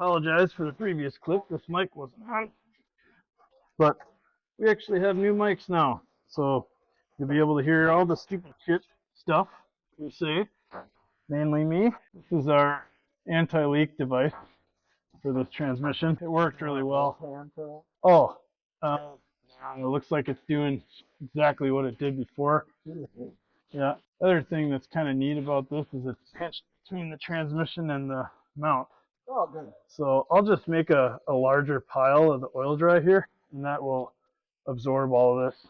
apologize for the previous clip. This mic wasn't on. But we actually have new mics now. So you'll be able to hear all the stupid shit stuff we say. Mainly me. This is our anti-leak device for this transmission. It worked really well. Oh, it looks like it's doing exactly what it did before. Yeah. Other thing that's kind of neat about this is it's pinched between the transmission and the mount. Oh, good. So I'll just make a larger pile of the oil dry here, and that will absorb all of this.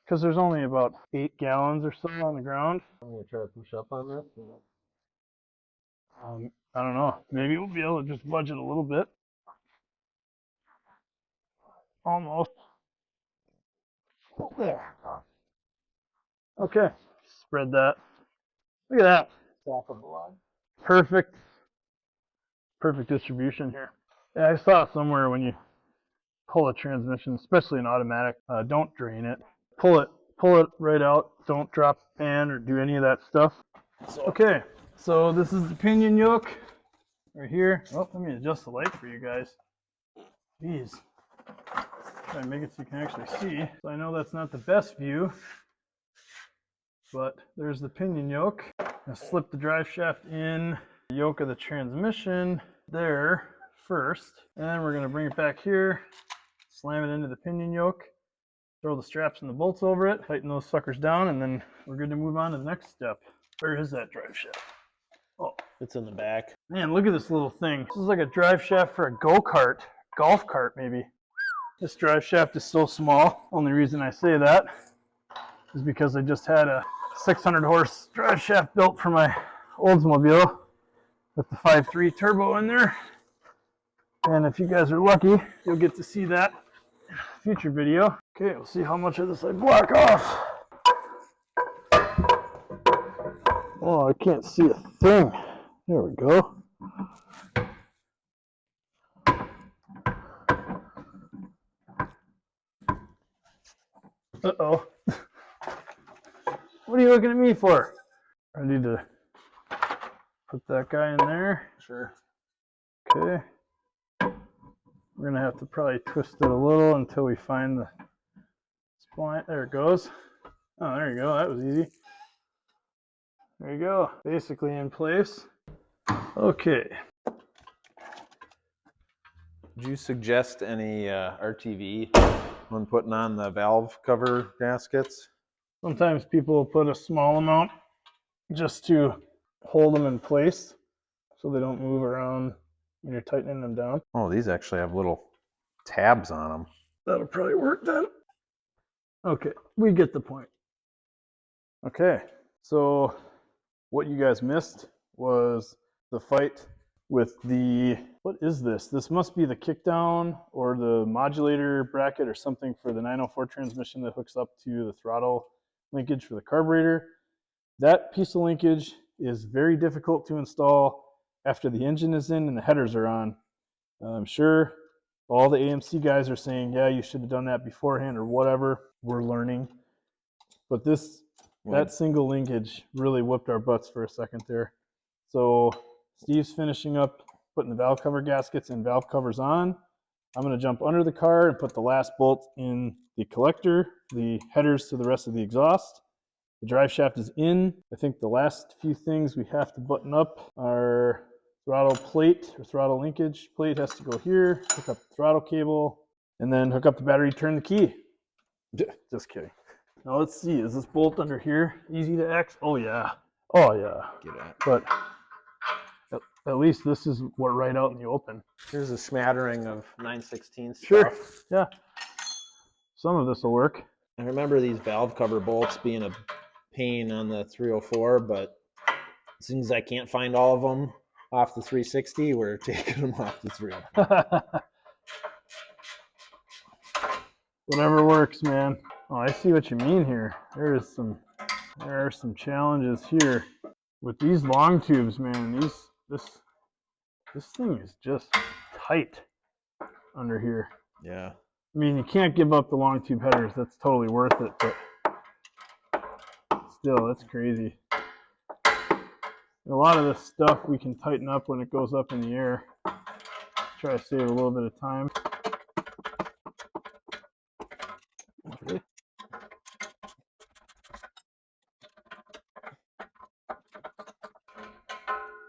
Because there's only about 8 gallons or so on the ground. I'm going to try to push up on this. I don't know. Maybe we'll be able to just budget a little bit. Almost. There. Okay. Spread that. Look at that. Top of the line. Perfect distribution here. Yeah, I saw somewhere when you pull a transmission, especially an automatic, don't drain it. Pull it right out. Don't drop the pan or do any of that stuff. Okay, so this is the pinion yoke right here. Oh, let me adjust the light for you guys. Jeez. Try and make it so you can actually see. So I know that's not the best view, but there's the pinion yoke. I slip the drive shaft in the yoke of the transmission there first, and then we're going to bring it back here, slam it into the pinion yoke, throw the straps and the bolts over it, tighten those suckers down, and then we're good to move on to the next step. Where is that drive shaft? Oh, it's in the back. Man, look at this little thing. This is like a drive shaft for a go-kart, golf cart maybe. This drive shaft is so small. Only reason I say that is because I just had a 600 horse drive shaft built for my Oldsmobile with the 5.3 turbo in there. And if you guys are lucky, you'll get to see that in a future video. Okay, we'll see how much of this I block off. Oh, I can't see a thing. There we go. Uh-oh. What are you looking at me for? I need to put that guy in there. Sure. Okay. We're going to have to probably twist it a little until we find the spline. There it goes. Oh, there you go. That was easy. There you go. Basically in place. Okay. Would you suggest any RTV when putting on the valve cover gaskets? Sometimes people will put a small amount just to hold them in place so they don't move around when you're tightening them down. Oh, these actually have little tabs on them. That'll probably work then. Okay, we get the point. Okay, so what you guys missed was the fight with the, what is this? This must be the kickdown or the modulator bracket or something for the 904 transmission that hooks up to the throttle linkage for the carburetor. That piece of linkage is very difficult to install after the engine is in and the headers are on. I'm sure all the AMC guys are saying, yeah, you should have done that beforehand or whatever. We're learning. But that single linkage really whooped our butts for a second there. So Steve's finishing up putting the valve cover gaskets and valve covers on. I'm going to jump under the car and put the last bolt in the collector, the headers to the rest of the exhaust. The drive shaft is in. I think the last few things we have to button up are throttle plate or throttle linkage plate has to go here, hook up the throttle cable, and then hook up the battery, turn the key. Just kidding. Now let's see, is this bolt under here easy to X? Oh yeah. Oh yeah. Get at. But at least this is what right out in the open. Here's a smattering of 9/16 stuff. Sure. Yeah. Some of this will work. I remember these valve cover bolts being a pain on the 304, but as soon as I can't find all of them off the 360, we're taking them off the 304. Whatever works, man. Oh, I see what you mean here. There are some challenges here with these long tubes, man. This thing is just tight under here. Yeah. I mean, you can't give up the long tube headers. That's totally worth it, but still, that's crazy. A lot of this stuff we can tighten up when it goes up in the air. Try to save a little bit of time.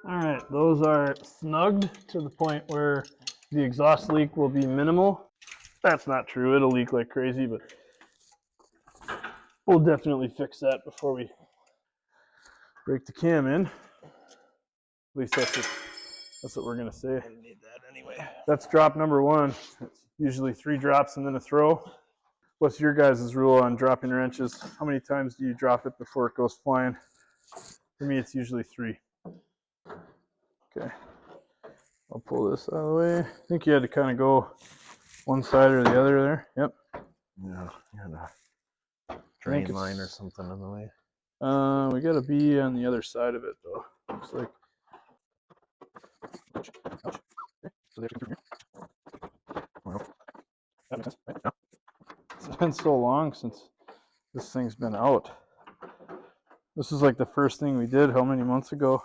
All right, those are snugged to the point where the exhaust leak will be minimal. That's not true. It'll leak like crazy, but we'll definitely fix that before we break the cam in. At least that's what we're gonna say. I need that anyway. That's drop number one. It's usually 3 drops and then a throw. What's your guys' rule on dropping wrenches? How many times do you drop it before it goes flying? For me, it's usually 3. Okay, I'll pull this out of the way. I think you had to kind of go one side or the other there. Yep. No, you got a drain line or something in the way. We got to be on the other side of it though. Looks like. So they have to come through here. Well, that makes sense, right? Yeah. It's been so long since this thing's been out. This is like the first thing we did how many months ago?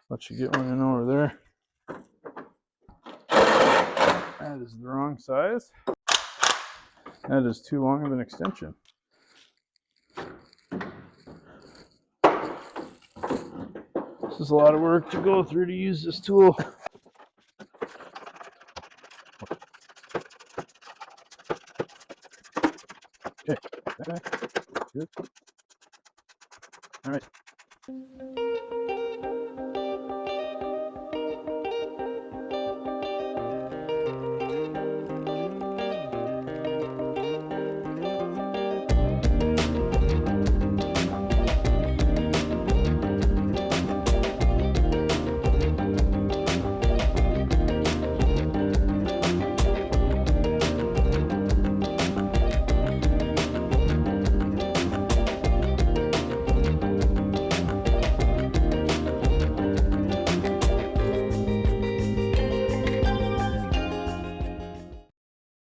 Let you get one in over there. That is the wrong size. That is too long of an extension. This is a lot of work to go through to use this tool. Okay, good. All right.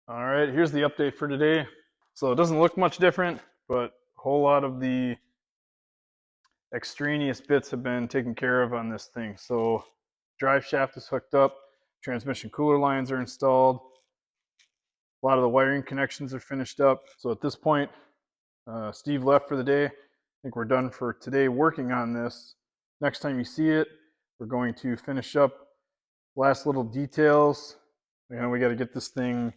All right, here's the update for today. So it doesn't look much different, but a whole lot of the extraneous bits have been taken care of on this thing. So drive shaft is hooked up, transmission cooler lines are installed, a lot of the wiring connections are finished up. So at this point, Steve left for the day. I think we're done for today working on this. Next time you see it, we're going to finish up last little details. You know, we got to get this thing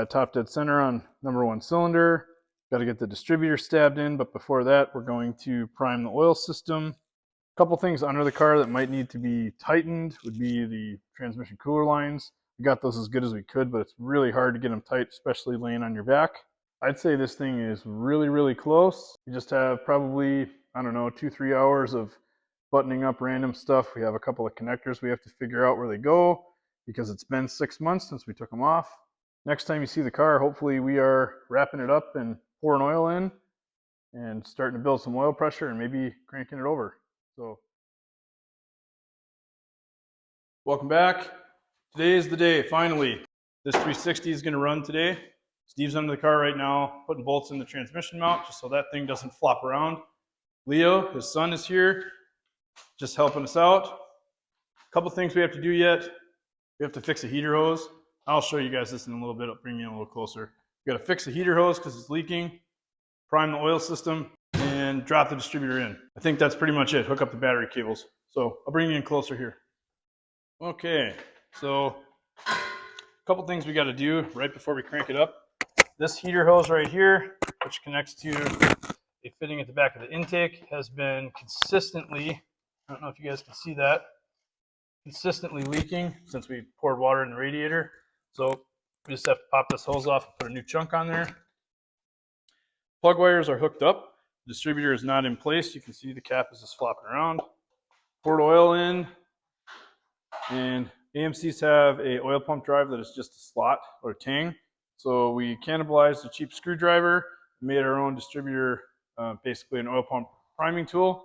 top dead center on number 1 cylinder. Got to get the distributor stabbed in, but before that, we're going to prime the oil system. A couple things under the car that might need to be tightened would be the transmission cooler lines. We got those as good as we could, but it's really hard to get them tight, especially laying on your back. I'd say this thing is really, really close. We just have probably, I don't know, 2-3 hours of buttoning up random stuff. We have a couple of connectors we have to figure out where they go because it's been 6 months since we took them off. Next time you see the car, hopefully we are wrapping it up and pouring oil in and starting to build some oil pressure and maybe cranking it over. So, welcome back. Today is the day, finally. This 360 is going to run today. Steve's under the car right now, putting bolts in the transmission mount just so that thing doesn't flop around. Leo, his son, is here, just helping us out. A couple things we have to do yet. We have to fix a heater hose. I'll show you guys this in a little bit. I'll bring you in a little closer. We got to fix the heater hose because it's leaking, prime the oil system, and drop the distributor in. I think that's pretty much it. Hook up the battery cables. So I'll bring you in closer here. Okay, so a couple things we got to do right before we crank it up. This heater hose right here, which connects to a fitting at the back of the intake, has been consistently, I don't know if you guys can see that, consistently leaking since we poured water in the radiator. So we just have to pop this hose off and put a new chunk on there. Plug wires are hooked up. The distributor is not in place. You can see the cap is just flopping around. Poured oil in, and AMCs have a oil pump drive that is just a slot or a tang. So we cannibalized a cheap screwdriver, made our own distributor, basically an oil pump priming tool.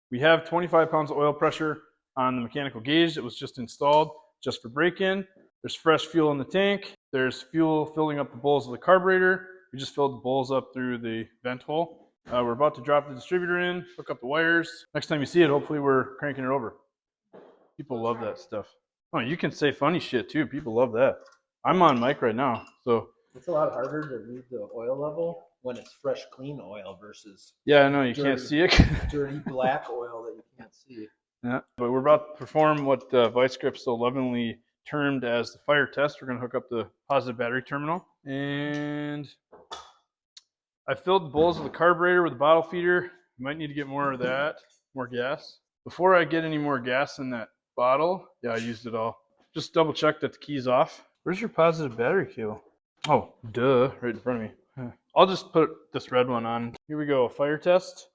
We have 25 pounds of oil pressure on the mechanical gauge that was just installed just for break-in. There's fresh fuel in the tank. There's fuel filling up the bowls of the carburetor. We just filled the bowls up through the vent hole. We're about to drop the distributor in, hook up the wires. Next time you see it, hopefully we're cranking it over. People love that stuff. Oh, you can say funny shit too. People love that. I'm on mic right now, so. It's a lot harder to read the oil level when it's fresh, clean oil versus Yeah, I know, you can't see it. dirty black oil that you can't see. Yeah, but we're about to perform what Vice Grip so lovingly termed as the fire test. We're going to hook up the positive battery terminal. And I filled the bowls of the carburetor with a bottle feeder. You might need to get more of that, more gas. Before I get any more gas in that bottle, yeah, I used it all. Just double check that the key's off. Where's your positive battery cable? Oh, duh, right in front of me. I'll just put this red one on. Here we go, fire test.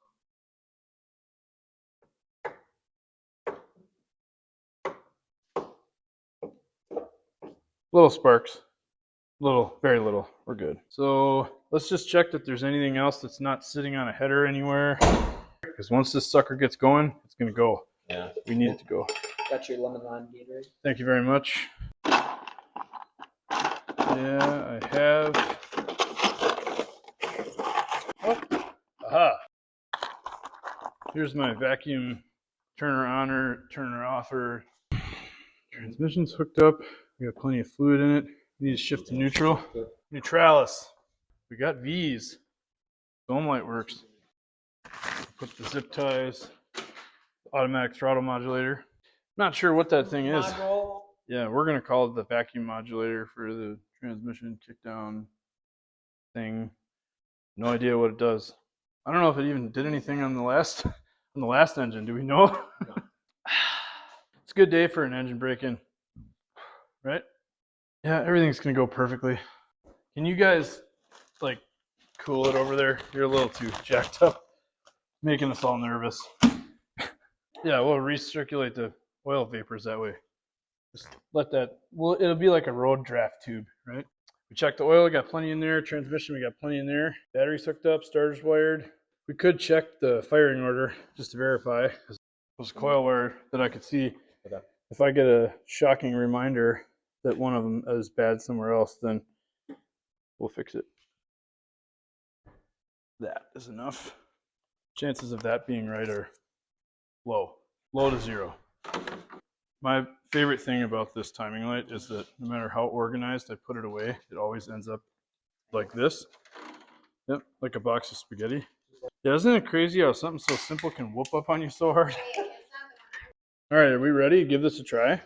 Little sparks. Little, very little. We're good. So let's just check that there's anything else that's not sitting on a header anywhere. Because once this sucker gets going, it's going to go. Yeah. We need it to go. Got your lemon lime Gatorade. Thank you very much. Yeah, I have. Oh, aha. Here's my vacuum turner on, turner offer. Transmission's hooked up. We got plenty of fluid in it. We need to shift to neutral. Neutralis. We got V's. Dome light works. Put the zip ties. Automatic throttle modulator. Not sure what that thing is. Yeah, we're going to call it the vacuum modulator for the transmission kickdown thing. No idea what it does. I don't know if it even did anything on the last engine. Do we know? No. It's a good day for an engine break-in, right? Yeah, everything's going to go perfectly. Can you guys, like, cool it over there? You're a little too jacked up, making us all nervous. Yeah, we'll recirculate the oil vapors that way. Just let that, well, it'll be like a road draft tube, right? We checked the oil, we got plenty in there. Transmission, we got plenty in there. Battery's hooked up, starter's wired. We could check the firing order just to verify. It was coil wire that I could see. Okay. If I get a shocking reminder that one of them is bad somewhere else, then we'll fix it. That is enough. Chances of that being right are low to zero. My favorite thing about this timing light is that no matter how organized I put it away, it always ends up like this. Yep, like a box of spaghetti. Yeah, isn't it crazy how something so simple can whoop up on you so hard? All right, are we ready to give this a try? I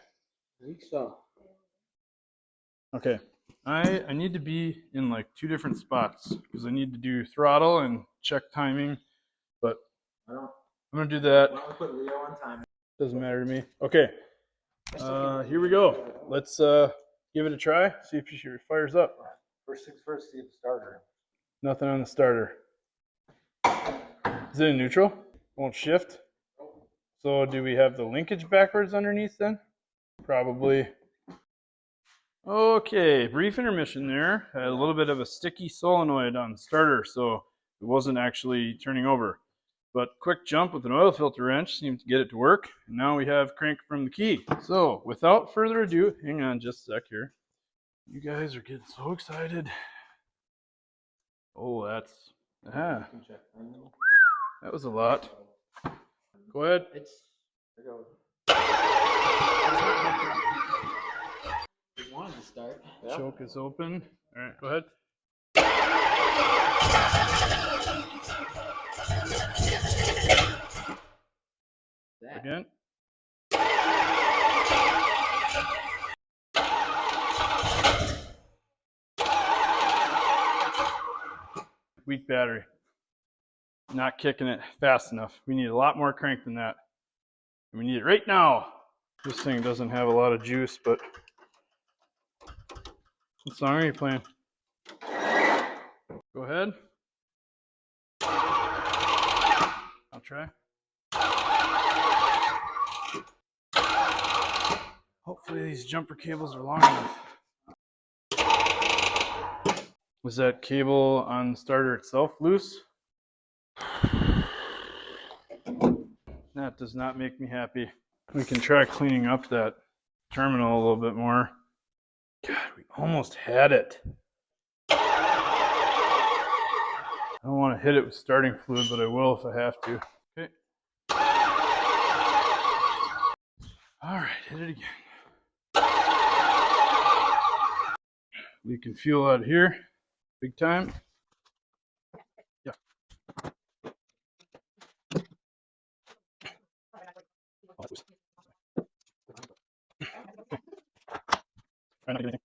think so. Okay, I need to be in like 2 different spots because I need to do throttle and check timing, but I'm gonna do that. Why don't we put Leo on time? Doesn't matter to me. Okay, here we go. Let's give it a try. See if she fires up. First things first, see the starter. Nothing on the starter. Is it in neutral? Won't shift? So do we have the linkage backwards underneath then? Probably. Okay, brief intermission there. Had a little bit of a sticky solenoid on the starter, so it wasn't actually turning over. But quick jump with an oil filter wrench seemed to get it to work. And now we have crank from the key. So without further ado, hang on just a sec here. You guys are getting so excited. Oh, that's, that was a lot. Go ahead. We wanted to start. Choke is open. All right, go ahead. Again. Weak battery. Not kicking it fast enough. We need a lot more crank than that. We need it right now. This thing doesn't have a lot of juice, but what song are you playing? Go ahead. I'll try. Hopefully these jumper cables are long enough. Was that cable on the starter itself loose? That does not make me happy. We can try cleaning up that terminal a little bit more. God, we almost had it. I don't want to hit it with starting fluid, but I will if I have to. Okay. All right, hit it again. We can feel out here, big time. Yeah. Try not to get anything.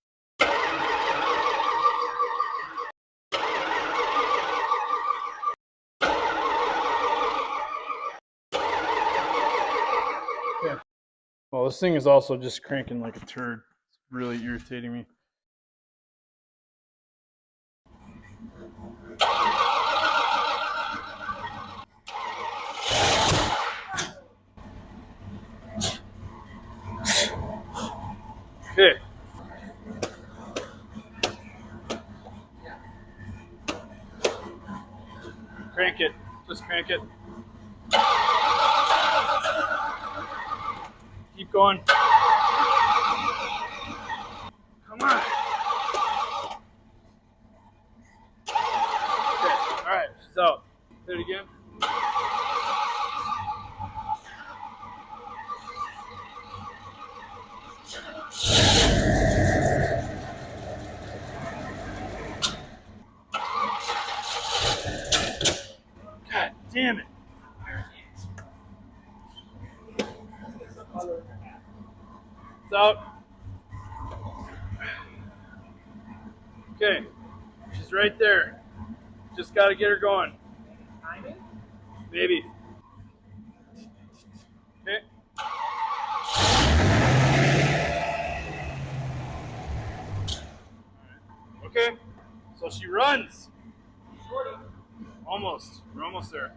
Okay. Well, this thing is also just cranking like a turd. It's really irritating me. Okay. Crank it. Just crank it. Keep going. Come on. Okay. All right. She's out. Hit it again. God damn it. It's out. Okay. She's right there. Just got to get her going. Maybe. Okay. Okay. So she runs. Almost. We're almost there.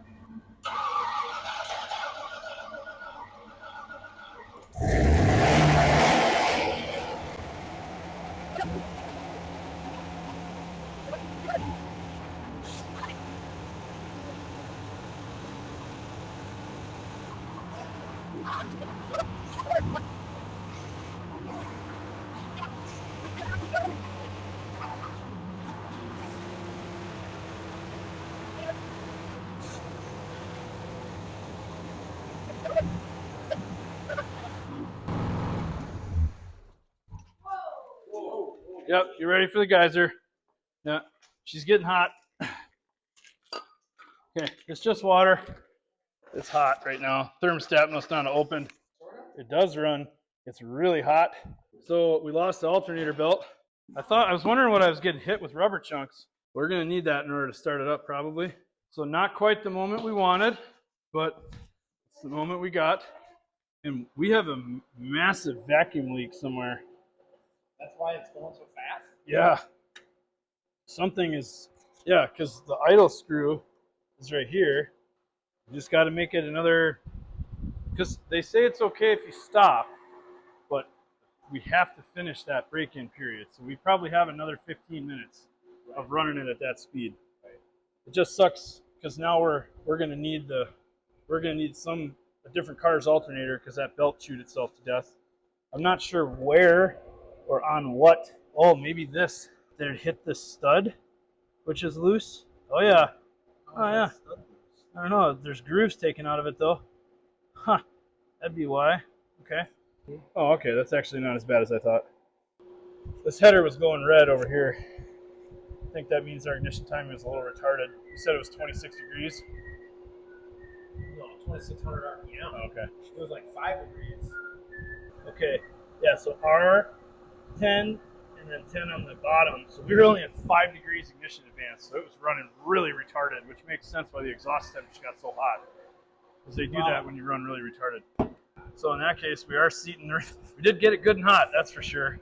Yep, you ready for the geyser? Yeah, she's getting hot. Okay, it's just water. It's hot right now. Thermostat must not have opened. It does run. It's really hot. So we lost the alternator belt. I was wondering what I was getting hit with rubber chunks. We're gonna need that in order to start it up probably. So not quite the moment we wanted, but it's the moment we got. And we have a massive vacuum leak somewhere. That's why it's going so fast? Yeah. Something is, yeah, because the idle screw is right here. You just got to make it another, because they say it's okay if you stop, but we have to finish that break-in period. So we probably have another 15 minutes of running it at that speed. It just sucks because now we're gonna need a different car's alternator because that belt chewed itself to death. I'm not sure where or on what. Oh, maybe this. Did it hit this stud, which is loose? Oh yeah. Oh yeah. I don't know. There's grooves taken out of it though. Huh. That'd be why. Okay. Oh, okay. That's actually not as bad as I thought. This header was going red over here. I think that means our ignition timing was a little retarded. You said it was 26 degrees. No, 2600 RPM. Oh, okay. It was like 5 degrees. Okay. Yeah, so R10 and then 10 on the bottom. So we were only at 5 degrees ignition advance. So it was running really retarded, which makes sense why the exhaust temperature got so hot. Because they do that when you run really retarded. So in that case, we are seating. We did get it good and hot, that's for sure.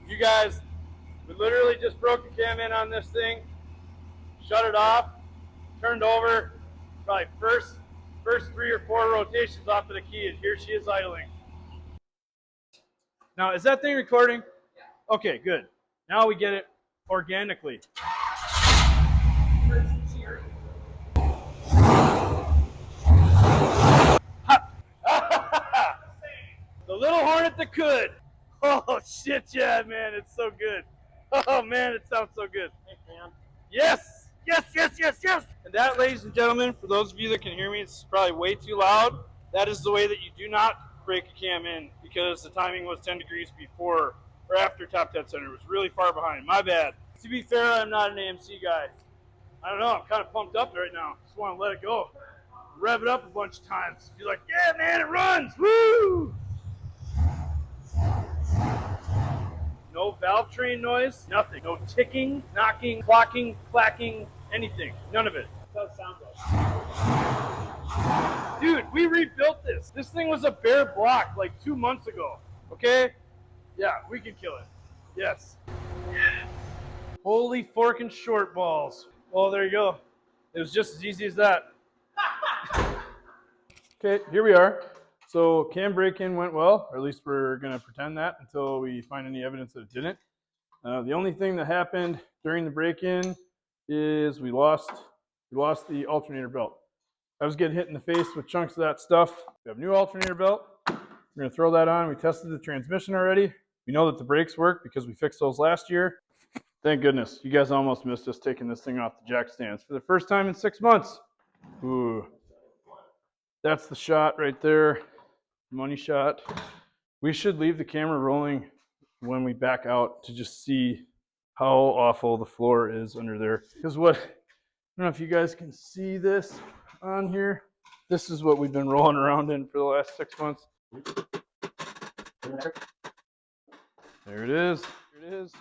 You guys, we literally just broke the cam in on this thing, shut it off, turned over, probably first 3 or 4 rotations off of the key, and here she is idling. Now, is that thing recording? Okay, good. Now we get it organically. The little Hornet that could. Oh, shit, yeah, man. It's so good. Oh, man, it sounds so good. Hey, man. Yes! Yes, yes, yes, yes! And that, ladies and gentlemen, for those of you that can hear me, it's probably way too loud. That is the way that you do not break a cam in, because the timing was 10 degrees before or after Top 10 Center. It was really far behind. My bad. To be fair, I'm not an AMC guy. I don't know. I'm kind of pumped up right now. Just want to let it go. Rev it up a bunch of times. Be like, yeah, man, it runs. Woo! No valve train noise, nothing. No ticking, knocking, clocking, clacking, anything. None of it. It does sound good. Dude, we rebuilt this. This thing was a bare block like 2 months ago. Okay? Yeah, we can kill it. Yes. Holy forking short balls. Well, there you go. It was just as easy as that. Okay, here we are. So cam break-in went well, or at least we're going to pretend that until we find any evidence that it didn't. The only thing that happened during the break-in is we lost the alternator belt. I was getting hit in the face with chunks of that stuff. We have a new alternator belt. We're going to throw that on. We tested the transmission already. We know that the brakes work because we fixed those last year. Thank goodness. You guys almost missed us taking this thing off the jack stands for the first time in 6 months. Ooh. That's the shot right there. Money shot. We should leave the camera rolling when we back out to just see how awful the floor is under there. Because I don't know if you guys can see this on here. This is what we've been rolling around in for the last 6 months. There it is. There it is.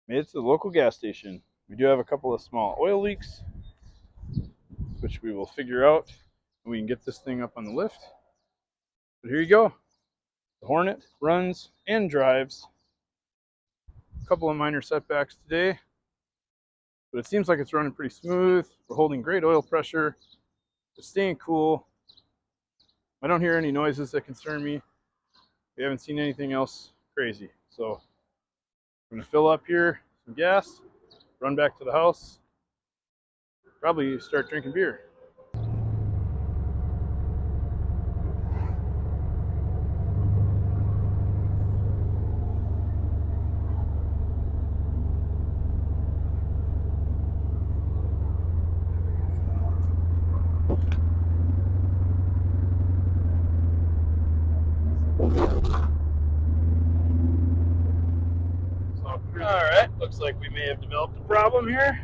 Made it to the local gas station. We do have a couple of small oil leaks, which we will figure out. We can get this thing up on the lift. But here you go. The Hornet runs and drives. A couple of minor setbacks today, but it seems like it's running pretty smooth. We're holding great oil pressure. It's staying cool. I don't hear any noises that concern me. We haven't seen anything else crazy. So I'm going to fill up here some gas, run back to the house, probably start drinking beer. Alright, looks like we may have developed a problem here.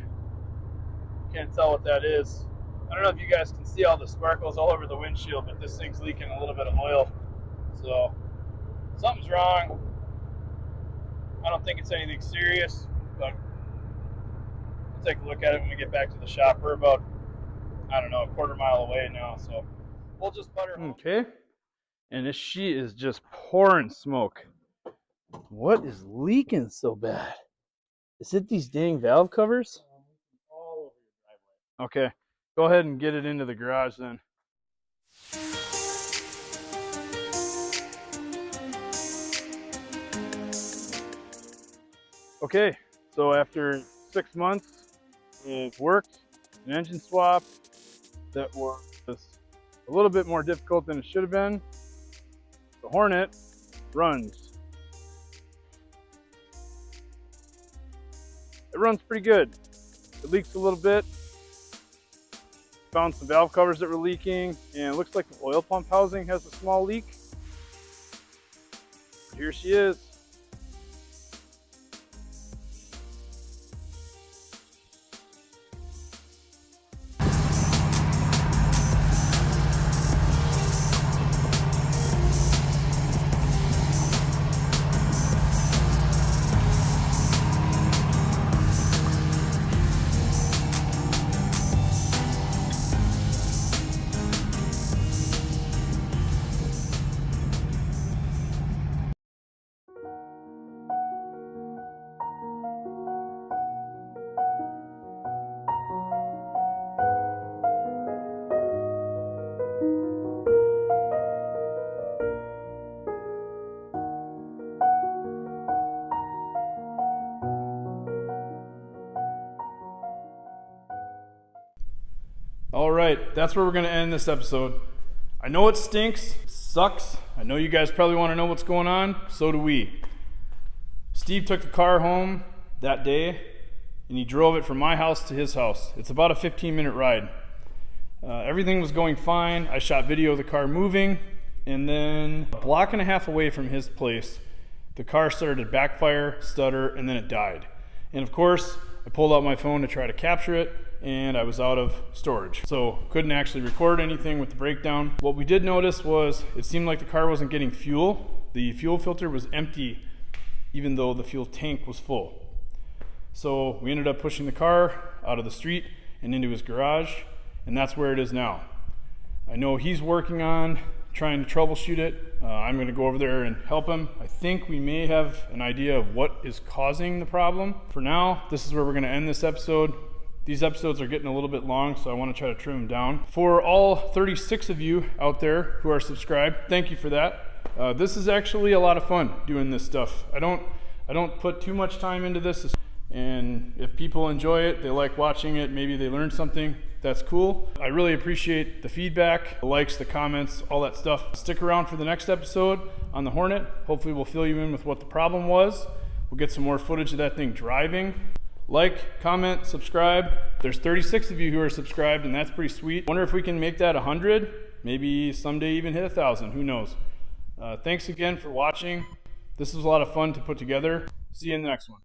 Can't tell what that is. I don't know if you guys can see all the sparkles all over the windshield, but this thing's leaking a little bit of oil. So, something's wrong. I don't think it's anything serious, but we'll take a look at it when we get back to the shop. We're about, I don't know, a quarter mile away now, so we'll just butter home. Okay, and she is just pouring smoke. What is leaking so bad? Is it these dang valve covers? All over your driveway. Okay, go ahead and get it into the garage then. Okay, so after 6 months of work, an engine swap that was a little bit more difficult than it should have been, the Hornet runs. It runs pretty good. It leaks a little bit. Found some valve covers that were leaking, and it looks like the oil pump housing has a small leak. Here she is. right, that's where we're going to end this episode. I know it stinks, it sucks. I know you guys probably want to know what's going on. So do we. Steve took the car home that day, and he drove it from my house to his house. It's about a 15-minute ride. Everything was going fine. I shot video of the car moving, and then a block and a half away from his place, the car started to backfire, stutter, and then it died. And of course, I pulled out my phone to try to capture it, and I was out of storage. So couldn't actually record anything with the breakdown. What we did notice was it seemed like the car wasn't getting fuel. The fuel filter was empty, even though the fuel tank was full. So we ended up pushing the car out of the street and into his garage, and that's where it is now. I know he's working on trying to troubleshoot it. I'm going to go over there and help him. I think we may have an idea of what is causing the problem. For now, this is where we're going to end this episode. These episodes are getting a little bit long, so I want to try to trim them down. For all 36 of you out there who are subscribed, thank you for that. This is actually a lot of fun doing this stuff. I don't put too much time into this, and if people enjoy it, they like watching it, maybe they learn something, that's cool. I really appreciate the feedback, the likes, the comments, all that stuff. Stick around for the next episode on the Hornet. Hopefully we'll fill you in with what the problem was. We'll get some more footage of that thing driving. Like, comment, subscribe. There's 36 of you who are subscribed, and that's pretty sweet. Wonder if we can make that 100, maybe someday even hit 1,000, who knows. Thanks again for watching. This was a lot of fun to put together. See you in the next one.